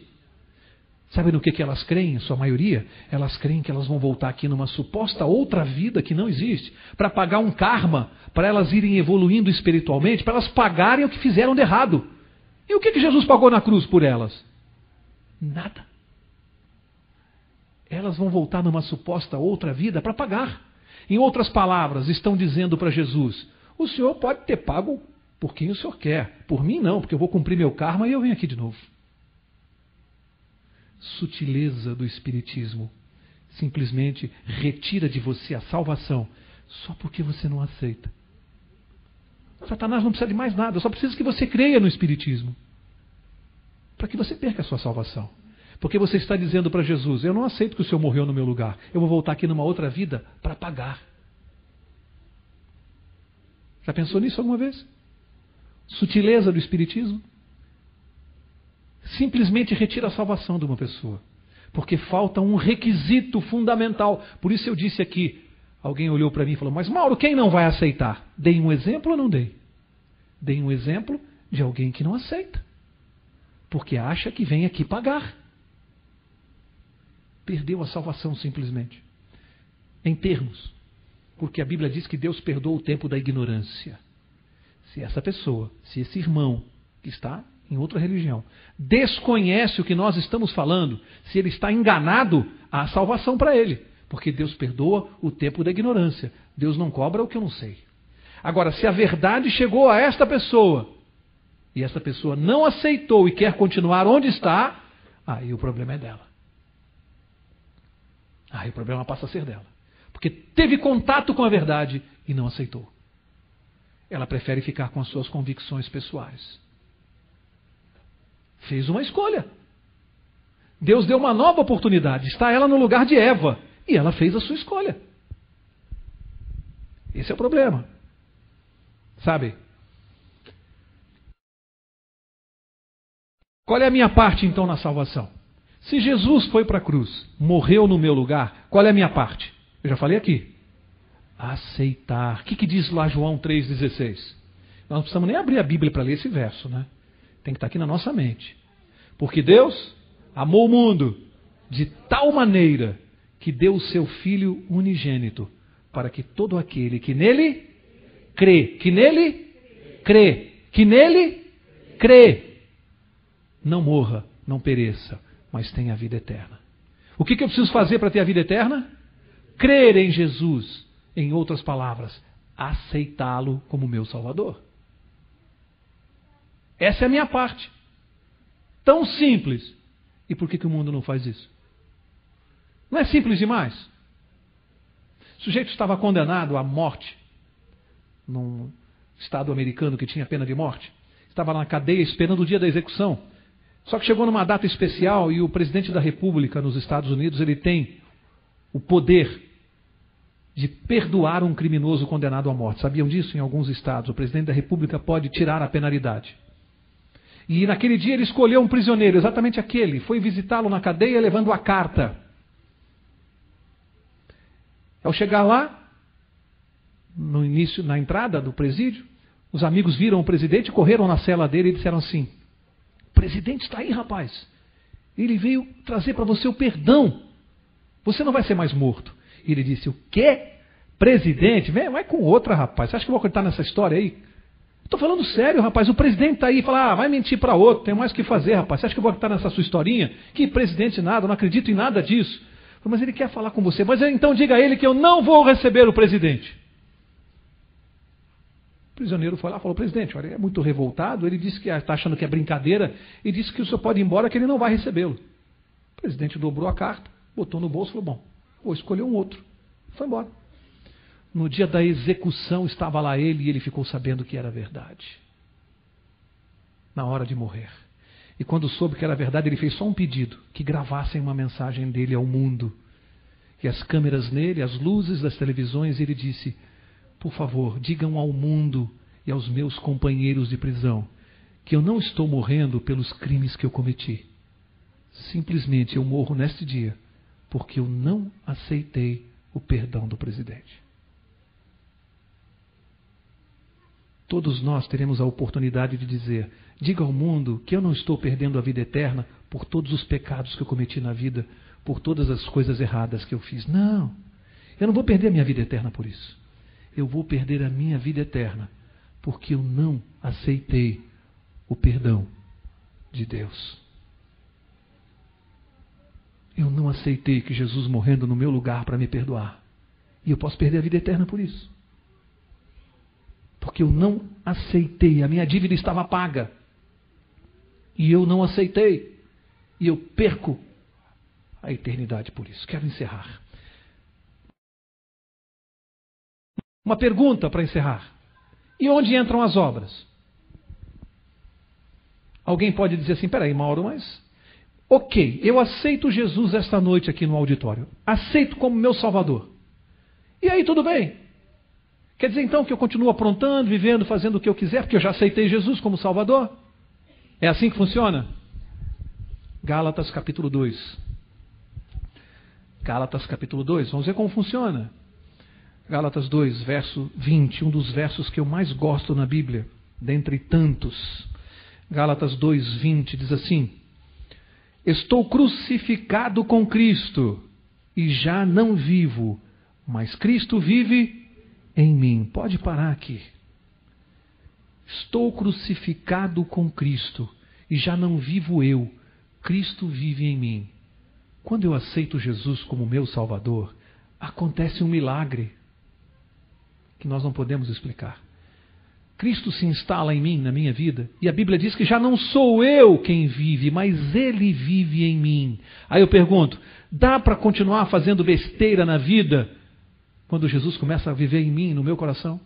Speaker 2: Sabe no que elas creem, em sua maioria? Elas creem que elas vão voltar aqui numa suposta outra vida que não existe, para pagar um karma, para elas irem evoluindo espiritualmente, para elas pagarem o que fizeram de errado. E o que Jesus pagou na cruz por elas? Nada. Elas vão voltar numa suposta outra vida para pagar. Em outras palavras, estão dizendo para Jesus: o Senhor pode ter pago Por quem o Senhor quer. Por mim não, porque eu vou cumprir meu karma e eu venho aqui de novo. Sutileza do Espiritismo. Simplesmente retira de você a salvação só porque você não aceita. Satanás não precisa de mais nada, só precisa que você creia no Espiritismo. Para que você perca a sua salvação. Porque você está dizendo para Jesus, eu não aceito que o Senhor morreu no meu lugar. Eu vou voltar aqui numa outra vida para pagar. Já pensou nisso alguma vez? Sutileza do Espiritismo? Simplesmente retira a salvação de uma pessoa. Porque falta um requisito fundamental. Por isso eu disse aqui, alguém olhou para mim e falou, mas Mauro, quem não vai aceitar? Dei um exemplo ou não dei? Dei um exemplo de alguém que não aceita. Porque acha que vem aqui pagar. Perdeu a salvação simplesmente. Em termos. Porque a Bíblia diz que Deus perdoa o tempo da ignorância. Se essa pessoa, se esse irmão que está em outra religião, desconhece o que nós estamos falando, se ele está enganado, há salvação para ele. Porque Deus perdoa o tempo da ignorância. Deus não cobra o que eu não sei. Agora, se a verdade chegou a esta pessoa, e essa pessoa não aceitou e quer continuar onde está, aí o problema é dela. Aí o problema passa a ser dela. Porque teve contato com a verdade e não aceitou. Ela prefere ficar com as suas convicções pessoais. Fez uma escolha. Deus deu uma nova oportunidade. Está ela no lugar de Eva. E ela fez a sua escolha. Esse é o problema. Sabe? Qual é a minha parte então na salvação? Se Jesus foi para a cruz, morreu no meu lugar, qual é a minha parte? Eu já falei aqui. Aceitar. O que diz lá João 3,16? Nós não precisamos nem abrir a Bíblia para ler esse verso, né? Tem que estar aqui na nossa mente. Porque Deus amou o mundo de tal maneira que deu o seu Filho unigênito, para que todo aquele que nele crê, não morra, não pereça, mas tenha a vida eterna. O que eu preciso fazer para ter a vida eterna? Crer em Jesus. Em outras palavras, aceitá-lo como meu Salvador. Essa é a minha parte. Tão simples. E por que o mundo não faz isso? Não é simples demais? O sujeito estava condenado à morte num estado americano que tinha pena de morte. Estava na cadeia esperando o dia da execução. Só que chegou numa data especial e o presidente da República nos Estados Unidos, ele tem o poder de perdoar um criminoso condenado à morte. Sabiam disso? Em alguns estados, o presidente da República pode tirar a penalidade. E naquele dia ele escolheu um prisioneiro, exatamente aquele. Foi visitá-lo na cadeia levando a carta. Ao chegar lá, no início, na entrada do presídio, os amigos viram o presidente, correram na cela dele e disseram assim: o presidente está aí, rapaz. Ele veio trazer para você o perdão. Você não vai ser mais morto. E ele disse: o quê? Presidente? Vai com outra, rapaz. Você acha que eu vou acreditar nessa história aí? Estou falando sério, rapaz. O presidente está aí e fala: vai mentir para outro, tem mais o que fazer, rapaz. Você acha que eu vou acreditar nessa sua historinha? Que presidente nada, eu não acredito em nada disso. Mas ele quer falar com você. Mas então diga a ele que eu não vou receber o presidente. O prisioneiro foi lá e falou: presidente, olha, ele é muito revoltado, ele disse que está achando que é brincadeira e disse que o senhor pode ir embora, que ele não vai recebê-lo. O presidente dobrou a carta, botou no bolso e falou: bom, vou escolher um outro. Foi embora. No dia da execução estava lá ele e ele ficou sabendo que era verdade. Na hora de morrer. E quando soube que era verdade, ele fez só um pedido: que gravassem uma mensagem dele ao mundo. E as câmeras nele, as luzes das televisões, ele disse: por favor, digam ao mundo e aos meus companheiros de prisão que eu não estou morrendo pelos crimes que eu cometi. Simplesmente eu morro neste dia porque eu não aceitei o perdão do presidente. Todos nós teremos a oportunidade de dizer: diga ao mundo que eu não estou perdendo a vida eterna por todos os pecados que eu cometi na vida, por todas as coisas erradas que eu fiz. Não, eu não vou perder a minha vida eterna por isso. Eu vou perder a minha vida eterna porque eu não aceitei o perdão de Deus. Eu não aceitei que Jesus morrendo no meu lugar para me perdoar. E eu posso perder a vida eterna por isso. Porque eu não aceitei, a minha dívida estava paga. E eu não aceitei. E eu perco a eternidade por isso. Quero encerrar. Uma pergunta para encerrar. E onde entram as obras? Alguém pode dizer assim, peraí, Mauro, mas... Ok, eu aceito Jesus esta noite aqui no auditório. Aceito como meu Salvador. E aí, tudo bem? Quer dizer então que eu continuo aprontando, vivendo, fazendo o que eu quiser, porque eu já aceitei Jesus como Salvador? É assim que funciona? Gálatas capítulo 2. Gálatas capítulo 2, vamos ver como funciona. Gálatas 2, verso 20, um dos versos que eu mais gosto na Bíblia, dentre tantos. Gálatas 2, 20 diz assim: Estou crucificado com Cristo, e já não vivo, mas Cristo vive em mim. Pode parar aqui. Estou crucificado com Cristo, e já não vivo eu, Cristo vive em mim. Quando eu aceito Jesus como meu Salvador, acontece um milagre que nós não podemos explicar. Cristo se instala em mim, na minha vida, e a Bíblia diz que já não sou eu quem vive, mas Ele vive em mim. Aí eu pergunto, dá para continuar fazendo besteira na vida quando Jesus começa a viver em mim, no meu coração?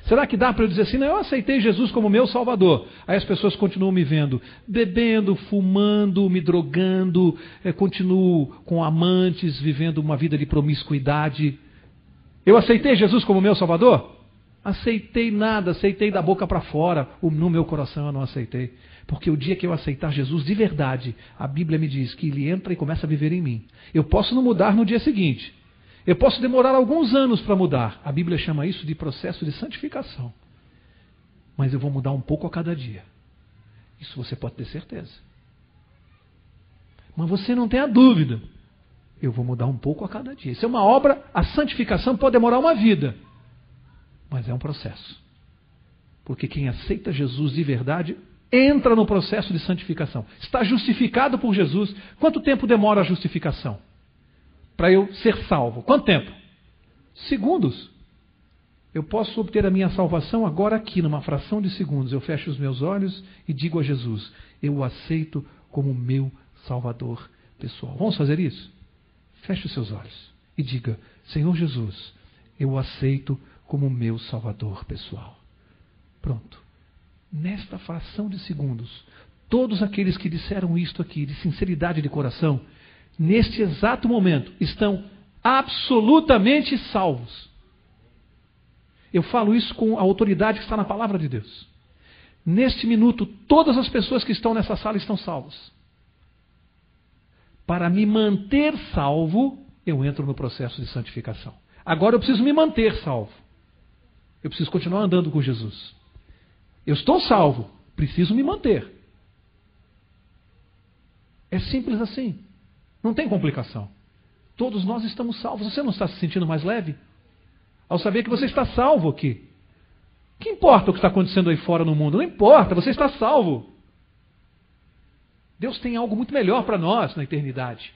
Speaker 2: Será que dá para eu dizer assim, não, eu aceitei Jesus como meu Salvador. Aí as pessoas continuam me vendo bebendo, fumando, me drogando, continuo com amantes, vivendo uma vida de promiscuidade. Eu aceitei Jesus como meu Salvador? Aceitei nada, aceitei da boca para fora. No meu coração eu não aceitei. Porque o dia que eu aceitar Jesus de verdade, a Bíblia me diz que Ele entra e começa a viver em mim. Eu posso não mudar no dia seguinte. Eu posso demorar alguns anos para mudar. A Bíblia chama isso de processo de santificação. Mas eu vou mudar um pouco a cada dia. Isso você pode ter certeza. Mas você não tem a dúvida. Eu vou mudar um pouco a cada dia. Isso é uma obra, a santificação pode demorar uma vida. Mas é um processo. Porque quem aceita Jesus de verdade entra no processo de santificação. Está justificado por Jesus. Quanto tempo demora a justificação? Para eu ser salvo. Quanto tempo? Segundos. Eu posso obter a minha salvação agora aqui, numa fração de segundos. Eu fecho os meus olhos e digo a Jesus, eu o aceito como meu Salvador pessoal. Vamos fazer isso? Feche os seus olhos e diga, Senhor Jesus, eu o aceito como meu Salvador pessoal. Pronto. Nesta fração de segundos, todos aqueles que disseram isto aqui, de sinceridade de coração, neste exato momento, estão absolutamente salvos. Eu falo isso com a autoridade que está na palavra de Deus. Neste minuto, todas as pessoas que estão nessa sala estão salvas. Para me manter salvo, eu entro no processo de santificação. Agora eu preciso me manter salvo. Eu preciso continuar andando com Jesus. Eu estou salvo, preciso me manter. É simples assim. Não tem complicação. Todos nós estamos salvos. Você não está se sentindo mais leve? Ao saber que você está salvo aqui. O que importa o que está acontecendo aí fora no mundo? Não importa, você está salvo. Deus tem algo muito melhor para nós na eternidade.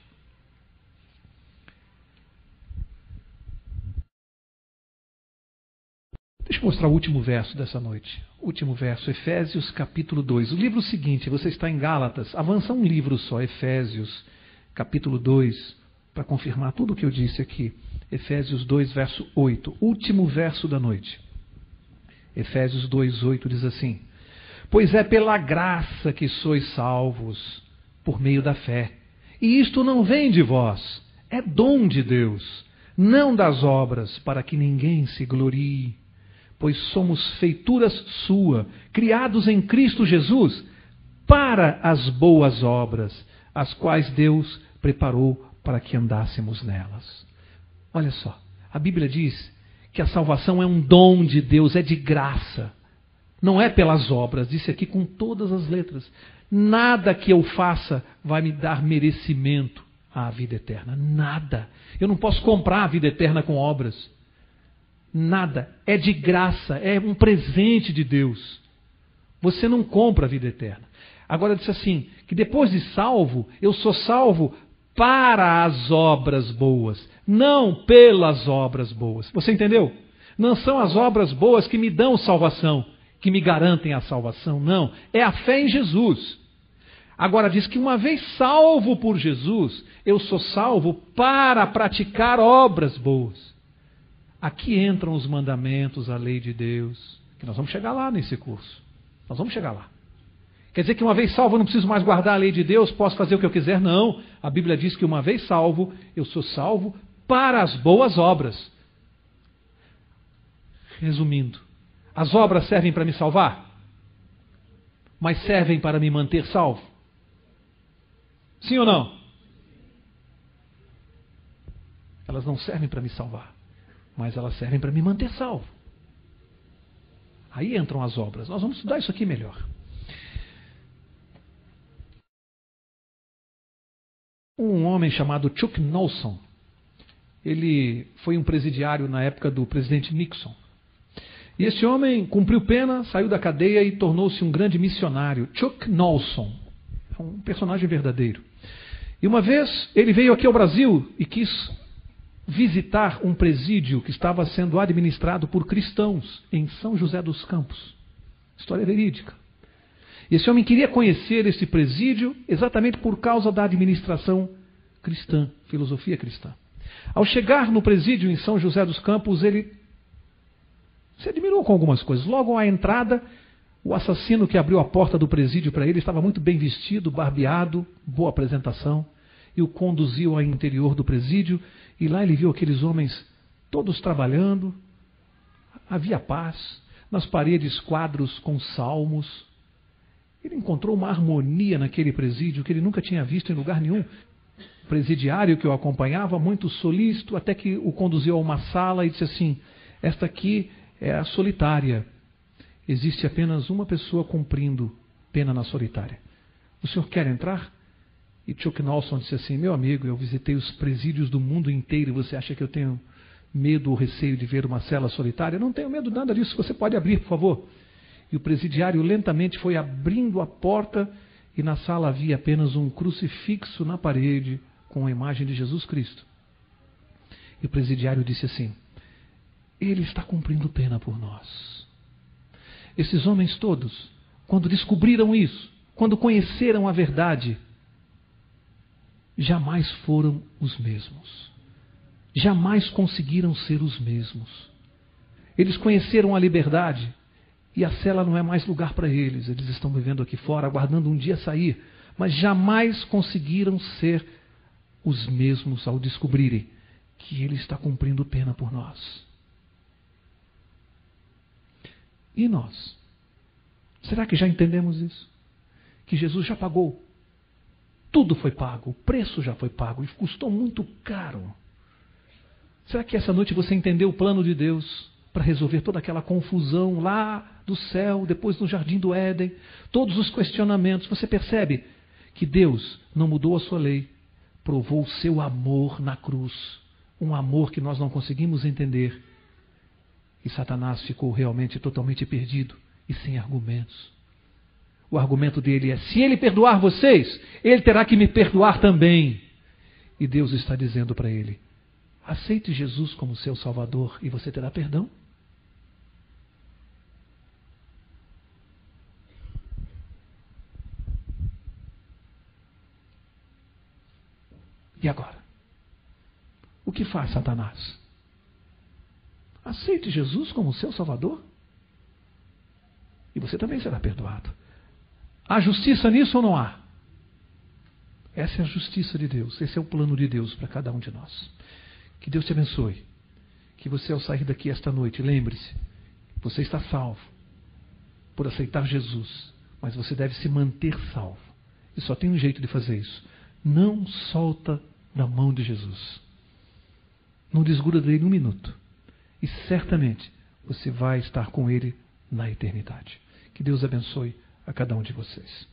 Speaker 2: Deixa eu mostrar o último verso dessa noite. Último verso, Efésios capítulo 2. O livro seguinte, você está em Gálatas. Avança um livro só, Efésios capítulo 2, para confirmar tudo o que eu disse aqui. Efésios 2, verso 8. Último verso da noite. Efésios 2, 8 diz assim: Pois é pela graça que sois salvos, por meio da fé. E isto não vem de vós, é dom de Deus, não das obras, para que ninguém se glorie. Pois somos feituras sua, criados em Cristo Jesus, para as boas obras, as quais Deus preparou para que andássemos nelas. Olha só, a Bíblia diz que a salvação é um dom de Deus, é de graça. Não é pelas obras, disse aqui com todas as letras. Nada que eu faça vai me dar merecimento à vida eterna. Nada. Eu não posso comprar a vida eterna com obras. Nada. É de graça, é um presente de Deus. Você não compra a vida eterna. Agora disse assim, que depois de salvo, eu sou salvo para as obras boas, não pelas obras boas. Você entendeu? Não são as obras boas que me dão salvação, que me garantem a salvação, não. É a fé em Jesus. Agora diz que uma vez salvo por Jesus, eu sou salvo para praticar obras boas. Aqui entram os mandamentos, a lei de Deus, que nós vamos chegar lá nesse curso. Nós vamos chegar lá. Quer dizer que uma vez salvo eu não preciso mais guardar a lei de Deus, posso fazer o que eu quiser? Não. A Bíblia diz que uma vez salvo, eu sou salvo para as boas obras. Resumindo, as obras servem para me salvar? Mas servem para me manter salvo? Sim ou não? Elas não servem para me salvar, mas elas servem para me manter salvo. Aí entram as obras. Nós vamos estudar isso aqui melhor. Um homem chamado Chuck Noll, ele foi um presidiário na época do presidente Nixon. E esse homem cumpriu pena, saiu da cadeia e tornou-se um grande missionário. Chuck Noll, é um personagem verdadeiro. E uma vez ele veio aqui ao Brasil e quis visitar um presídio que estava sendo administrado por cristãos em São José dos Campos. História verídica. E esse homem queria conhecer esse presídio exatamente por causa da administração cristã, filosofia cristã. Ao chegar no presídio em São José dos Campos, ele se admirou com algumas coisas. Logo à entrada, o assassino que abriu a porta do presídio para ele estava muito bem vestido, barbeado, boa apresentação, e o conduziu ao interior do presídio, e lá ele viu aqueles homens todos trabalhando. Havia paz, nas paredes quadros com salmos. Ele encontrou uma harmonia naquele presídio que ele nunca tinha visto em lugar nenhum. O presidiário que o acompanhava, muito solícito, até que o conduziu a uma sala e disse assim: esta aqui é a solitária. Existe apenas uma pessoa cumprindo pena na solitária. O senhor quer entrar? E Chuck Noll disse assim: meu amigo, eu visitei os presídios do mundo inteiro e você acha que eu tenho medo ou receio de ver uma cela solitária? Não tenho medo de nada disso, você pode abrir, por favor. E o presidiário lentamente foi abrindo a porta e na sala havia apenas um crucifixo na parede com a imagem de Jesus Cristo. E o presidiário disse assim: ele está cumprindo pena por nós. Esses homens todos, quando descobriram isso, quando conheceram a verdade, jamais foram os mesmos. Jamais conseguiram ser os mesmos. Eles conheceram a liberdade e a cela não é mais lugar para eles. Eles estão vivendo aqui fora, aguardando um dia sair, mas jamais conseguiram ser os mesmos ao descobrirem que ele está cumprindo pena por nós. E nós? Será que já entendemos isso? Que Jesus já pagou. Tudo foi pago, o preço já foi pago e custou muito caro. Será que essa noite você entendeu o plano de Deus para resolver toda aquela confusão lá do céu, depois no jardim do Éden, todos os questionamentos? Você percebe que Deus não mudou a sua lei, provou o seu amor na cruz, um amor que nós não conseguimos entender. E Satanás ficou realmente totalmente perdido e sem argumentos. O argumento dele é: se ele perdoar vocês, ele terá que me perdoar também. E Deus está dizendo para ele: aceite Jesus como seu Salvador e você terá perdão. E agora? O que faz Satanás? Aceite Jesus como seu Salvador e você também será perdoado. Há justiça nisso ou não há? Essa é a justiça de Deus, esse é o plano de Deus para cada um de nós. Que Deus te abençoe. Que você, ao sair daqui esta noite, lembre-se, você está salvo por aceitar Jesus, mas você deve se manter salvo. E só tem um jeito de fazer isso: não solta da mão de Jesus. Não desgruda dele um minuto. E certamente você vai estar com ele na eternidade. Que Deus abençoe a cada um de vocês.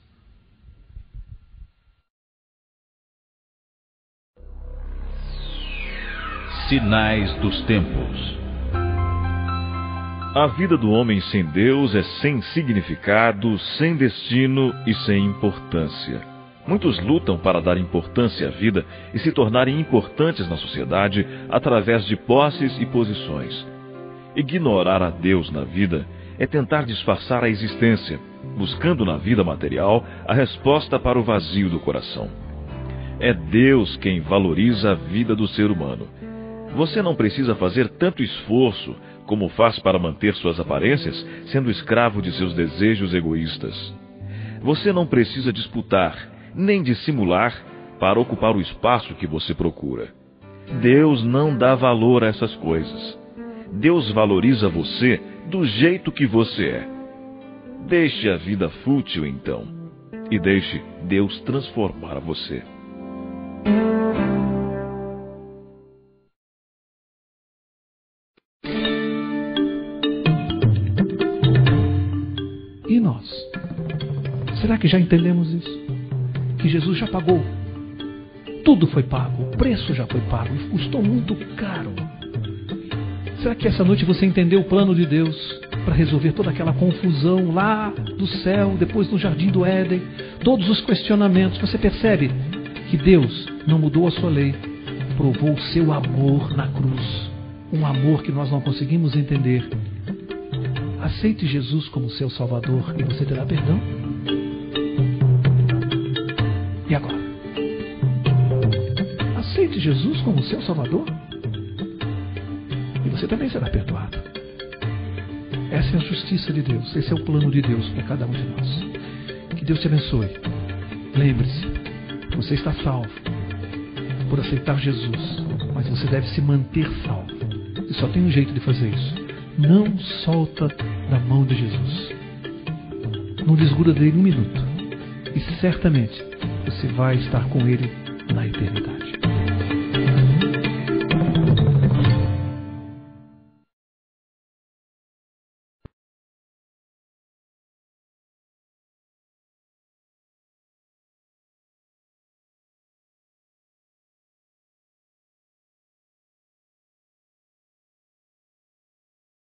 Speaker 3: Sinais dos tempos. A vida do homem sem Deus é sem significado, sem destino e sem importância. Muitos lutam para dar importância à vida e se tornarem importantes na sociedade através de posses e posições. Ignorar a Deus na vida é tentar disfarçar a existência, buscando na vida material a resposta para o vazio do coração. É Deus quem valoriza a vida do ser humano. Você não precisa fazer tanto esforço como faz para manter suas aparências, sendo escravo de seus desejos egoístas. Você não precisa disputar, nem dissimular, para ocupar o espaço que você procura. Deus não dá valor a essas coisas. Deus valoriza você do jeito que você é. Deixe a vida fútil, então, e deixe Deus transformar você.
Speaker 2: E nós? Será que já entendemos isso? Que Jesus já pagou. Tudo foi pago, o preço já foi pago e custou muito caro. Será que essa noite você entendeu o plano de Deus para resolver toda aquela confusão lá do céu, depois no jardim do Éden, todos os questionamentos? Você percebe que Deus não mudou a sua lei, provou o seu amor na cruz, um amor que nós não conseguimos entender. Aceite Jesus como seu Salvador e você terá perdão. E agora? Aceite Jesus como seu Salvador e você também será perdoado. Essa é a justiça de Deus, esse é o plano de Deus para cada um de nós. Que Deus te abençoe. Lembre-se, você está salvo por aceitar Jesus, mas você deve se manter salvo. E só tem um jeito de fazer isso. Não solta da mão de Jesus. Não desgruda dele um minuto. E certamente você vai estar com ele na eternidade.